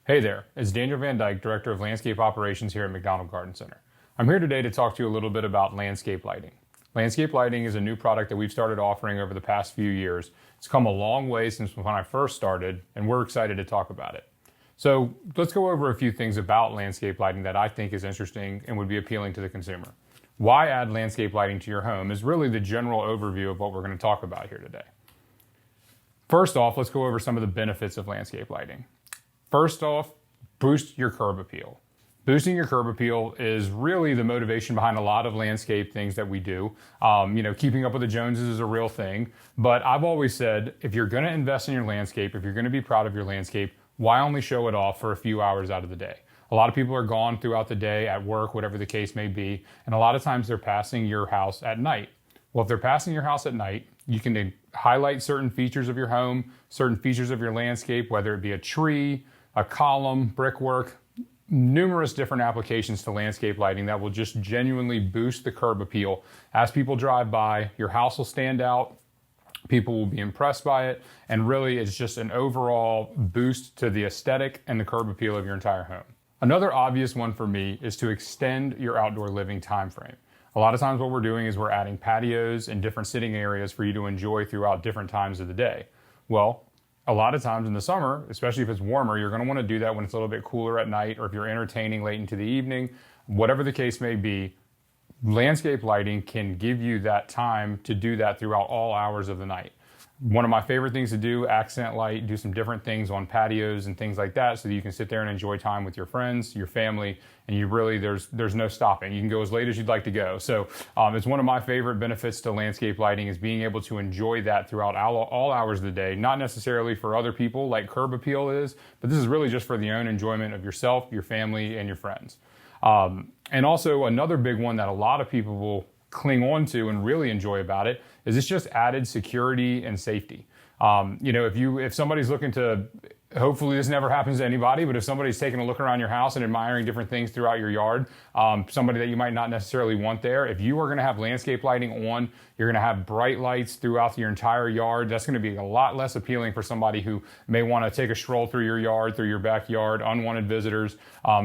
Hey there, it's Daniel Van Dyke, Director of Landscape Operations here at McDonald Garden Center. I'm here today to talk to you a little bit about landscape lighting. Landscape lighting is a new product that we've started offering over the past few years. It's come a long way since when I first started, and we're excited to talk about it. So let's go over a few things about landscape lighting that I think is interesting and would be appealing to the consumer. Why add landscape lighting to your home is really the general overview of what we're going to talk about here today. First off, let's go over some of the benefits of landscape lighting. First off, boost your curb appeal. Boosting your curb appeal is really the motivation behind a lot of landscape things that we do. Keeping up with the Joneses is a real thing, but I've always said, if you're gonna invest in your landscape, if you're gonna be proud of your landscape, why only show it off for a few hours out of the day? A lot of people are gone throughout the day, at work, whatever the case may be, and a lot of times they're passing your house at night. Well, if they're passing your house at night, you can highlight certain features of your home, certain features of your landscape, whether it be a tree, a column, brickwork, numerous different applications to landscape lighting that will just genuinely boost the curb appeal. As people drive by, your house will stand out, people will be impressed by it, and really it's just an overall boost to the aesthetic and the curb appeal of your entire home. Another obvious one for me is to extend your outdoor living time frame. A lot of times what we're doing is we're adding patios and different sitting areas for you to enjoy throughout different times of the day. Well, a lot of times in the summer, especially if it's warmer, you're going to want to do that when it's a little bit cooler at night, or if you're entertaining late into the evening, whatever the case may be. Landscape lighting can give you that time to do that throughout all hours of the night. One of my favorite things to do, accent light, do some different things on patios and things like that so that you can sit there and enjoy time with your friends, your family, and you really, there's no stopping. You can go as late as you'd like to go. So it's one of my favorite benefits to landscape lighting is being able to enjoy that throughout all hours of the day, not necessarily for other people like curb appeal is, but this is really just for the own enjoyment of yourself, your family, and your friends. And also another big one that a lot of people will cling on to and really enjoy about it is it's just added security and safety. If somebody's looking to, hopefully this never happens to anybody, but if somebody's taking a look around your house and admiring different things throughout your yard, somebody that you might not necessarily want there, if you are going to have landscape lighting on, you're going to have bright lights throughout your entire yard. That's going to be a lot less appealing for somebody who may want to take a stroll through your yard, through your backyard, unwanted visitors.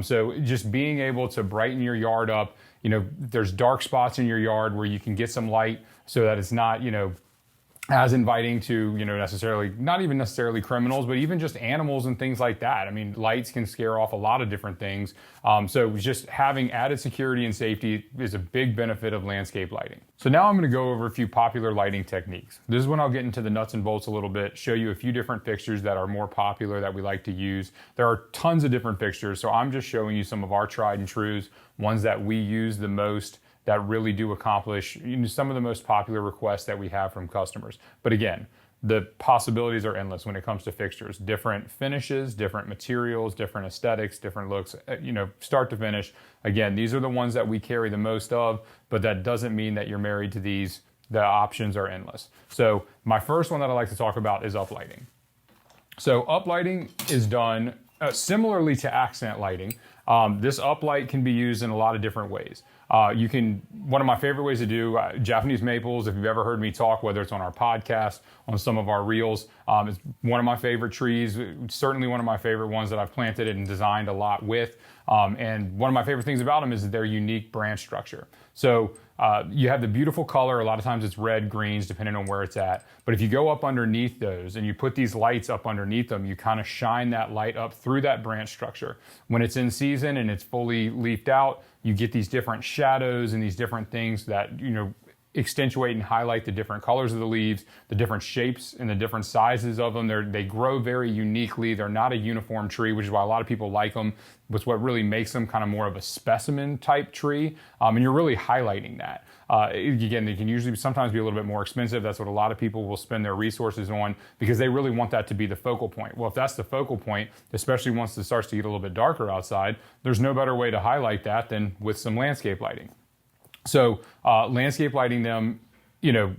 So just being able to brighten your yard up, there's dark spots in your yard where you can get some light so that it's not, as inviting to, not even necessarily criminals, but even just animals and things like that. I mean, lights can scare off a lot of different things. So just having added security and safety is a big benefit of landscape lighting. So now I'm going to go over a few popular lighting techniques. This is when I'll get into the nuts and bolts a little bit, show you a few different fixtures that are more popular that we like to use. There are tons of different fixtures, so I'm just showing you some of our tried and trues, ones that we use the most, that really do accomplish some of the most popular requests that we have from customers. But again, the possibilities are endless when it comes to fixtures. Different finishes, different materials, different aesthetics, different looks, start to finish. Again, these are the ones that we carry the most of, but that doesn't mean that you're married to these. The options are endless. So my first one that I like to talk about is uplighting. So uplighting is done similarly to accent lighting. This uplight can be used in a lot of different ways. One of my favorite ways to do Japanese maples, if you've ever heard me talk, whether it's on our podcast, on some of our reels, it's one of my favorite trees, certainly one of my favorite ones that I've planted and designed a lot with. And one of my favorite things about them is their unique branch structure. So you have the beautiful color. A lot of times it's red, greens, depending on where it's at. But if you go up underneath those and you put these lights up underneath them, you kind of shine that light up through that branch structure. When it's in season and it's fully leafed out, you get these different shadows and these different things that, accentuate and highlight the different colors of the leaves, the different shapes and the different sizes of them. They grow very uniquely. They're not a uniform tree, which is why a lot of people like them. It's what really makes them kind of more of a specimen type tree. And you're really highlighting that. Again, they can usually sometimes be a little bit more expensive. That's what a lot of people will spend their resources on because they really want that to be the focal point. Well, if that's the focal point, especially once it starts to get a little bit darker outside, there's no better way to highlight that than with some landscape lighting. So landscape lighting them,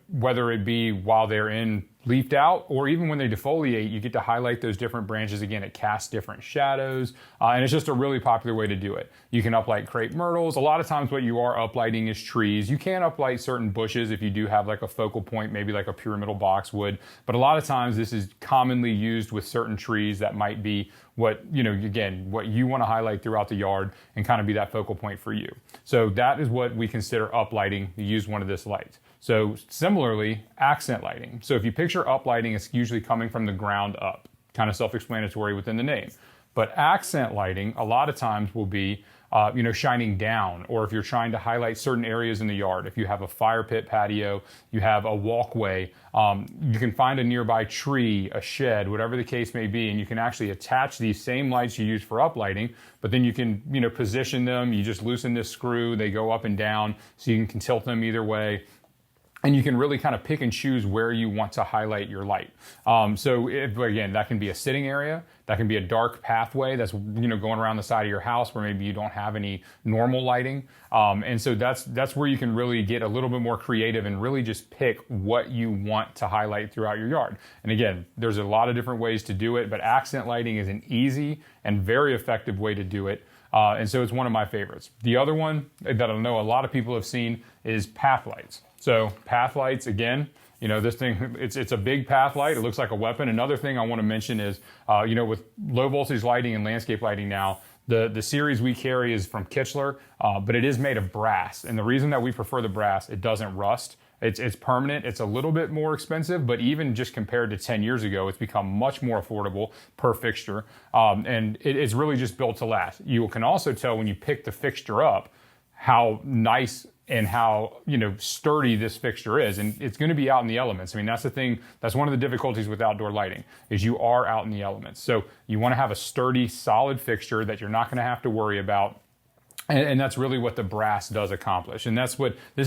whether it be while they're in leafed out, or even when they defoliate, you get to highlight those different branches. Again, it casts different shadows, and it's just a really popular way to do it. You can uplight crepe myrtles. A lot of times what you are uplighting is trees. You can uplight certain bushes if you do have like a focal point, maybe like a pyramidal boxwood, but a lot of times this is commonly used with certain trees that might be what, again, what you want to highlight throughout the yard and kind of be that focal point for you. So that is what we consider uplighting. You use one of this light. So similarly, accent lighting. So if you picture uplighting, it's usually coming from the ground up, kind of self-explanatory within the name. But accent lighting a lot of times will be shining down, or if you're trying to highlight certain areas in the yard. If you have a fire pit patio, you have a walkway, you can find a nearby tree, a shed, whatever the case may be, and you can actually attach these same lights you use for uplighting, but then you can, position them. You just loosen this screw, they go up and down, so you can tilt them either way. And you can really kind of pick and choose where you want to highlight your light. Again, that can be a sitting area, that can be a dark pathway that's going around the side of your house where maybe you don't have any normal lighting. And so that's where you can really get a little bit more creative and really just pick what you want to highlight throughout your yard. And again, there's a lot of different ways to do it, but accent lighting is an easy and very effective way to do it. And so it's one of my favorites. The other one that I know a lot of people have seen is path lights. So path lights, again, this thing, it's a big path light. It looks like a weapon. Another thing I want to mention is, with low voltage lighting and landscape lighting now, the series we carry is from Kichler, but it is made of brass. And the reason that we prefer the brass, it doesn't rust. It's permanent. It's a little bit more expensive, but even just compared to 10 years ago, it's become much more affordable per fixture. And it's really just built to last. You can also tell when you pick the fixture up how nice and how sturdy this fixture is, and it's going to be out in the elements. I mean, that's the thing. That's one of the difficulties with outdoor lighting is you are out in the elements. So you want to have a sturdy, solid fixture that you're not going to have to worry about. And that's really what the brass does accomplish. And this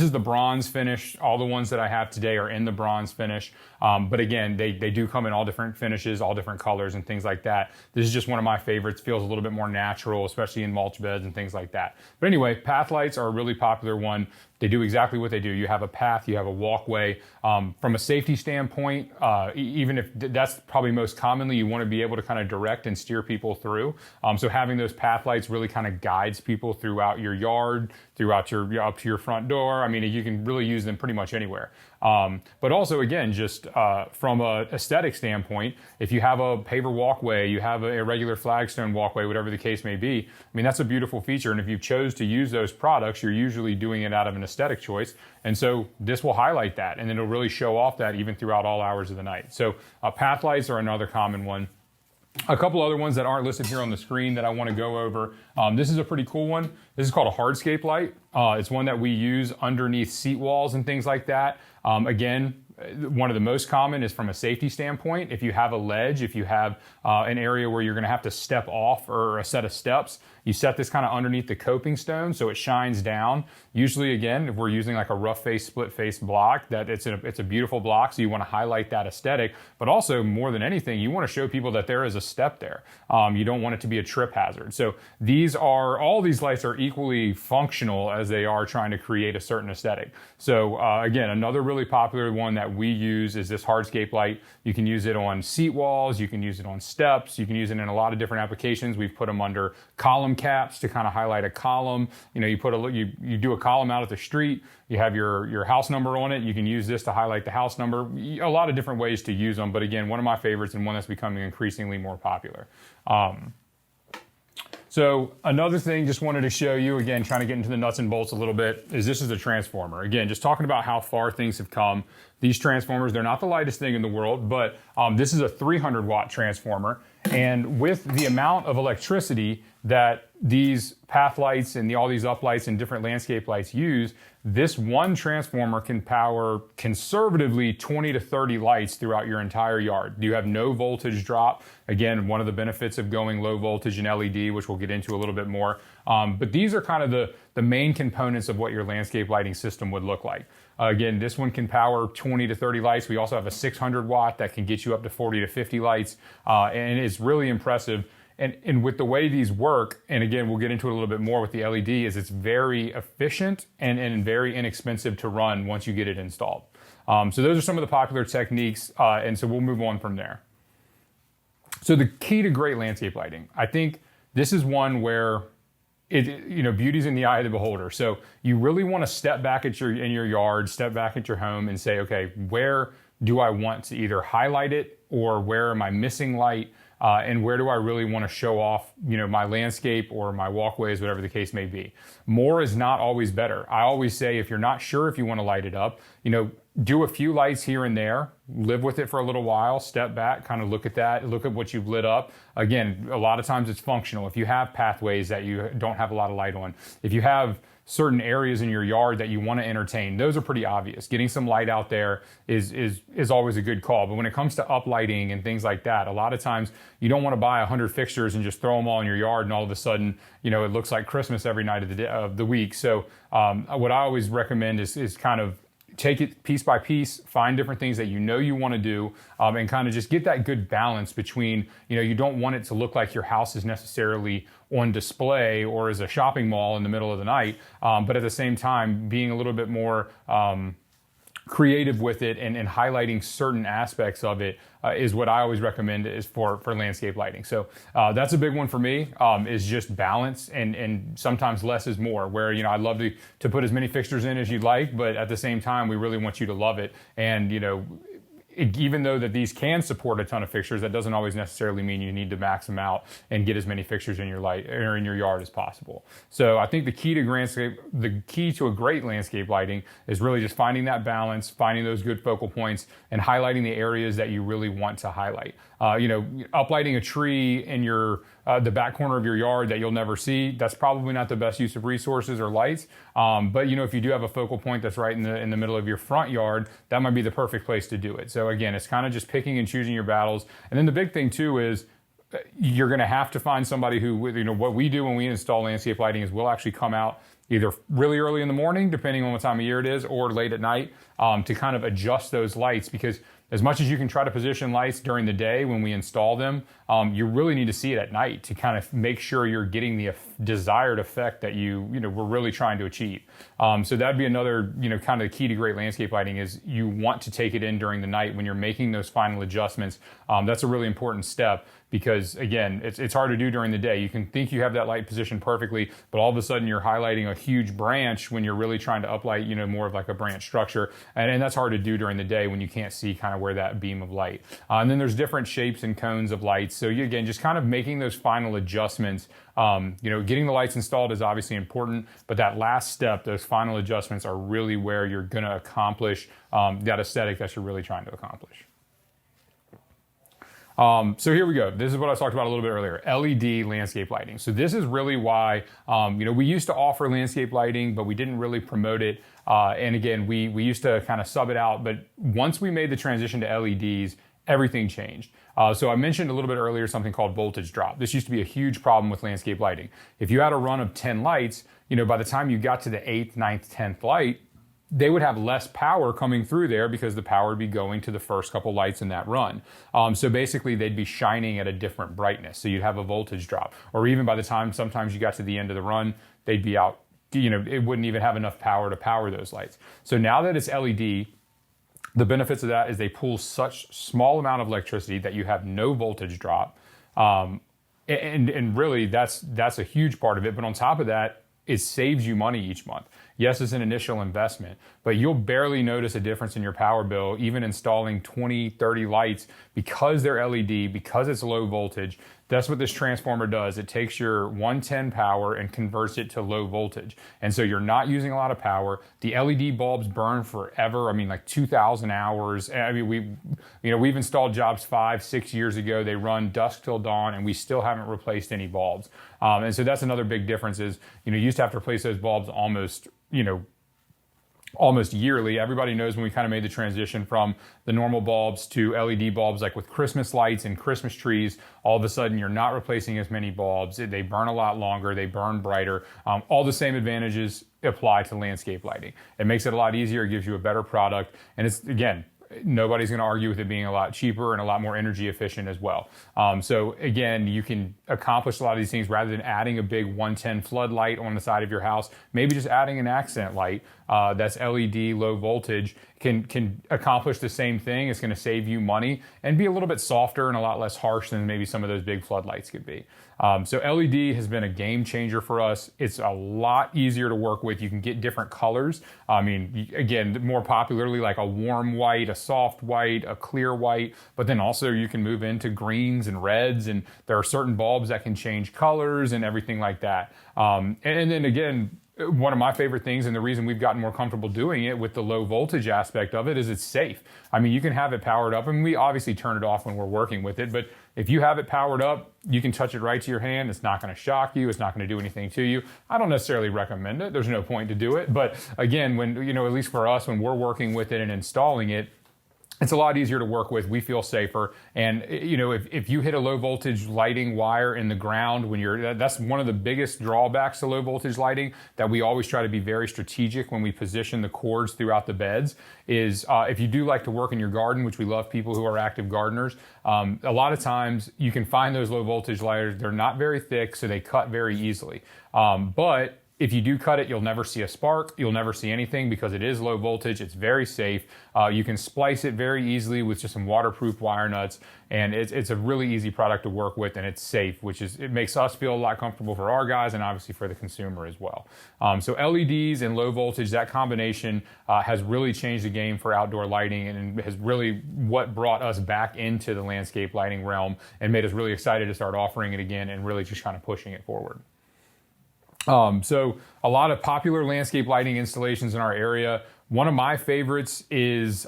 is the bronze finish. All the ones that I have today are in the bronze finish. But again, they do come in all different finishes, all different colors and things like that. This is just one of my favorites. Feels a little bit more natural, especially in mulch beds and things like that. But anyway, path lights are a really popular one. They do exactly what they do. You have a path, you have a walkway. From a safety standpoint, even if that's probably most commonly, you want to be able to kind of direct and steer people through. So having those path lights really kind of guides people throughout your yard, up to your front door. I mean, you can really use them pretty much anywhere. But also, again, just from a aesthetic standpoint, if you have a paver walkway, you have a regular flagstone walkway, whatever the case may be, I mean, that's a beautiful feature. And if you chose to use those products, you're usually doing it out of an aesthetic choice. And so this will highlight that, and it'll really show off that even throughout all hours of the night. So path lights are another common one. A couple other ones that aren't listed here on the screen that I want to go over. This is a pretty cool one. This is called a hardscape light. It's one that we use underneath seat walls and things like that. Again, one of the most common is from a safety standpoint. If you have a ledge, if you have an area where you're going to have to step off or a set of steps, you set this kind of underneath the coping stone so it shines down. Usually, again, if we're using like a rough face, split face block, it's a beautiful block, so you want to highlight that aesthetic. But also, more than anything, you want to show people that there is a step there. You don't want it to be a trip hazard. So all these lights are equally functional as they are trying to create a certain aesthetic. So again, another really popular one that we use is this hardscape light. You can use it on seat walls, you can use it on steps, you can use it in a lot of different applications. We've put them under column caps to kind of highlight a column. You do a column out at the street, you have your house number on it, you can use this to highlight the house number. A lot of different ways to use them, but again, one of my favorites and one that's becoming increasingly more popular. So another thing, just wanted to show you, again, trying to get into the nuts and bolts a little bit, is this is a transformer. Again, just talking about how far things have come. These transformers, they're not the lightest thing in the world, but this is a 300 watt transformer. And with the amount of electricity that these path lights and all these uplights and different landscape lights use, this one transformer can power conservatively 20 to 30 lights throughout your entire yard. You have no voltage drop. Again, one of the benefits of going low voltage and LED, which we'll get into a little bit more. But these are kind of the main components of what your landscape lighting system would look like. Again, this one can power 20 to 30 lights. We also have a 600 watt that can get you up to 40 to 50 lights. And it's really impressive. And with the way these work, and again, we'll get into it a little bit more with the LED, is it's very efficient and very inexpensive to run once you get it installed. So those are some of the popular techniques, and so we'll move on from there. So the key to great landscape lighting, I think this is one where beauty's in the eye of the beholder. So you really want to step back in your yard, step back at your home and say, okay, where do I want to either highlight it, or where am I missing light? And where do I really want to show off, my landscape or my walkways, whatever the case may be. More is not always better. I always say, if you're not sure if you want to light it up, do a few lights here and there, live with it for a little while, step back, kind of look at that, look at what you've lit up. Again, a lot of times it's functional. If you have pathways that you don't have a lot of light on, if you have certain areas in your yard that you want to entertain, those are pretty obvious. Getting some light out there is always a good call. But when it comes to uplighting and things like that, a lot of times you don't want to buy 100 fixtures and just throw them all in your yard, and all of a sudden, it looks like Christmas every night of the week. So what I always recommend is kind of take it piece by piece, find different things that you want to do, and kind of just get that good balance between, you don't want it to look like your house is necessarily on display or as a shopping mall in the middle of the night, but at the same time being a little bit more creative with it and highlighting certain aspects of it is what I always recommend is for landscape lighting. So that's a big one for me, is just balance, and sometimes less is more, where I'd love to put as many fixtures in as you'd like, but at the same time we really want you to love it. And even though that these can support a ton of fixtures, that doesn't always necessarily mean you need to max them out and get as many fixtures in your light or in your yard as possible. So I think the key to a great landscape lighting is really just finding that balance, finding those good focal points, and highlighting the areas that you really want to highlight. Uplighting a tree in the back corner of your yard that you'll never see, that's probably not the best use of resources or lights. But if you do have a focal point that's right in the middle of your front yard, that might be the perfect place to do it. So again, it's kind of just picking and choosing your battles. And then the big thing too is you're going to have to find somebody who, what we do when we install landscape lighting is we'll actually come out either really early in the morning, depending on what time of year it is, or late at night, to kind of adjust those lights. Because as much as you can try to position lights during the day when we install them, you really need to see it at night to kind of make sure you're getting the desired effect that we're really trying to achieve. So that'd be another, kind of the key to great landscape lighting is you want to take it in during the night when you're making those final adjustments. That's a really important step, because again, it's hard to do during the day. You can think you have that light positioned perfectly, but all of a sudden you're highlighting a huge branch when you're really trying to uplight, more of like a branch structure. And that's hard to do during the day when you can't see kind of where that beam of light. And then there's different shapes and cones of lights. So you, again, just kind of making those final adjustments. Getting the lights installed is obviously important, but that last step, those final adjustments, are really where you're going to accomplish that aesthetic that you're really trying to accomplish. So here we go. This is what I talked about a little bit earlier, LED landscape lighting. So this is really why, we used to offer landscape lighting, but we didn't really promote it. And again, we used to kind of sub it out, but once we made the transition to LEDs, everything changed. So I mentioned a little bit earlier something called voltage drop. This used to be a huge problem with landscape lighting. If you had a run of 10 lights, by the time you got to the 8th, 9th, 10th light, they would have less power coming through there because the power would be going to the first couple lights in that run. So basically they'd be shining at a different brightness. So you'd have a voltage drop. Or even by the time sometimes you got to the end of the run, they'd be out. It wouldn't even have enough power to power those lights. So now that it's LED, the benefits of that is they pull such small amount of electricity that you have no voltage drop. And really that's a huge part of it. But on top of that, it saves you money each month. Yes, it's an initial investment, but you'll barely notice a difference in your power bill, even installing 20, 30 lights, because they're LED, because it's low voltage. That's what this transformer does. It takes your 110 power and converts it to low voltage. And so you're not using a lot of power. The LED bulbs burn forever. I mean, like 2,000 hours. I mean, we've installed jobs 5, 6 years ago. They run dusk till dawn, and we still haven't replaced any bulbs. And so that's another big difference is, you used to have to replace those bulbs almost yearly. Everybody knows when we kind of made the transition from the normal bulbs to LED bulbs, like with Christmas lights and Christmas trees, all of a sudden you're not replacing as many bulbs. They burn a lot longer, they burn brighter. All the same advantages apply to landscape lighting. It makes it a lot easier, it gives you a better product, and it's, again, nobody's going to argue with it being a lot cheaper and a lot more energy efficient as well. So again, you can accomplish a lot of these things rather than adding a big 110 floodlight on the side of your house, maybe just adding an accent light. that's LED, low voltage, can accomplish the same thing. It's going to save you money and be a little bit softer and a lot less harsh than maybe some of those big floodlights could be. So LED has been a game changer for us. It's a lot easier to work with. You can get different colors. I mean, again, more popularly like a warm white, a soft white, a clear white, but then also you can move into greens and reds, and there are certain bulbs that can change colors and everything like that. And then again, one of my favorite things, and the reason we've gotten more comfortable doing it with the low voltage aspect of it, is it's safe. I mean, you can have it powered up, and we obviously turn it off when we're working with it, but if you have it powered up, you can touch it right to your hand. It's not going to shock you. It's not going to do anything to you. I don't necessarily recommend it. There's no point to do it. But again, when, at least for us, when we're working with it and installing it, it's a lot easier to work with. We feel safer. And, if you hit a low voltage lighting wire in the ground that's one of the biggest drawbacks to low voltage lighting, that we always try to be very strategic when we position the cords throughout the beds, is if you do like to work in your garden, which we love people who are active gardeners, a lot of times you can find those low voltage lighters. They're not very thick, so they cut very easily. But if you do cut it, you'll never see a spark. You'll never see anything because it is low voltage. It's very safe. You can splice it very easily with just some waterproof wire nuts, and it's a really easy product to work with, and it's safe, it makes us feel a lot comfortable for our guys and obviously for the consumer as well. So LEDs and low voltage, that combination has really changed the game for outdoor lighting, and has really what brought us back into the landscape lighting realm and made us really excited to start offering it again and really just kind of pushing it forward. So a lot of popular landscape lighting installations in our area. One of my favorites is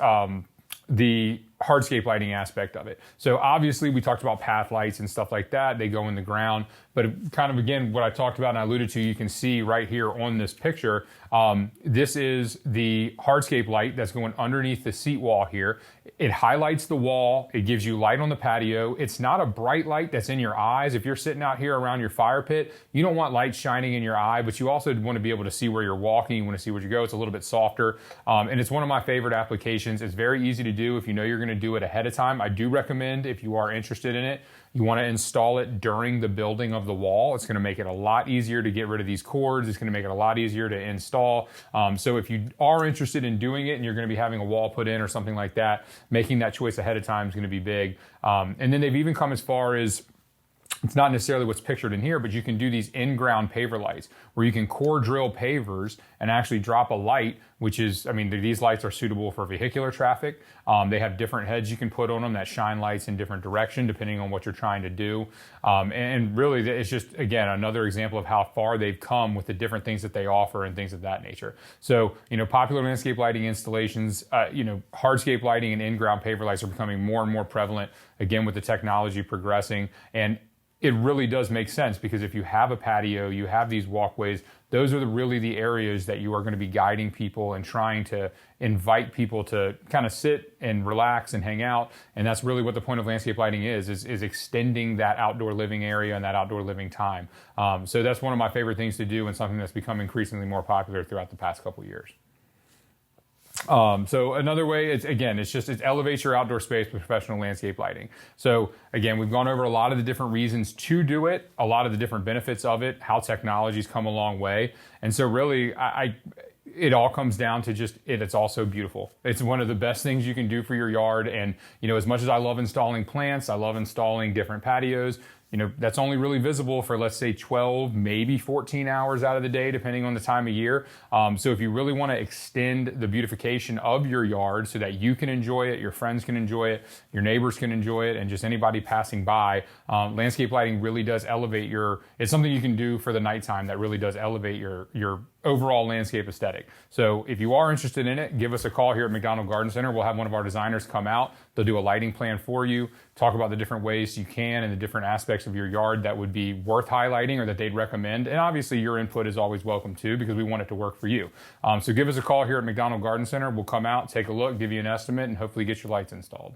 the hardscape lighting aspect of it. So obviously we talked about path lights and stuff like that. They go in the ground, but kind of again, what I talked about and I alluded to, you can see right here on this picture, this is the hardscape light that's going underneath the seat wall here. It highlights the wall. It gives you light on the patio. It's not a bright light that's in your eyes. If you're sitting out here around your fire pit, you don't want light shining in your eye, but you also want to be able to see where you're walking. You want to see where you go. It's a little bit softer. And it's one of my favorite applications. It's very easy to do if you know you're going to do it ahead of time. I do recommend, if you are interested in it, you want to install it during the building of the wall. It's going to make it a lot easier to get rid of these cords. It's going to make it a lot easier to install. So if you are interested in doing it and you're going to be having a wall put in or something like that, making that choice ahead of time is going to be big. And then they've even come as far as, it's not necessarily what's pictured in here, but you can do these in-ground paver lights where you can core drill pavers and actually drop a light, which is, these lights are suitable for vehicular traffic. They have different heads you can put on them that shine lights in different direction depending on what you're trying to do. And really, it's just, again, another example of how far they've come with the different things that they offer and things of that nature. So, popular landscape lighting installations, hardscape lighting and in-ground paver lights are becoming more and more prevalent, again, with the technology progressing. And it really does make sense, because if you have a patio, you have these walkways, those are really the areas that you are going to be guiding people and trying to invite people to kind of sit and relax and hang out. And that's really what the point of landscape lighting is extending that outdoor living area and that outdoor living time. So that's one of my favorite things to do, and something that's become increasingly more popular throughout the past couple of years. So another way, it elevates your outdoor space with professional landscape lighting. So again, we've gone over a lot of the different reasons to do it, a lot of the different benefits of it, how technology's come a long way. And so really, it all comes down to it's also beautiful. It's one of the best things you can do for your yard. And, as much as I love installing plants, I love installing different patios, that's only really visible for, let's say, 12, maybe 14 hours out of the day, depending on the time of year. So if you really want to extend the beautification of your yard so that you can enjoy it, your friends can enjoy it, your neighbors can enjoy it, and just anybody passing by, landscape lighting really does elevate it's something you can do for the nighttime that really does elevate your overall landscape aesthetic. So if you are interested in it, give us a call here at McDonald Garden Center. We'll have one of our designers come out. They'll do a lighting plan for you, talk about the different ways you can and the different aspects of your yard that would be worth highlighting or that they'd recommend. And obviously your input is always welcome too, because we want it to work for you. So give us a call here at McDonald Garden Center. We'll come out, take a look, give you an estimate, and hopefully get your lights installed.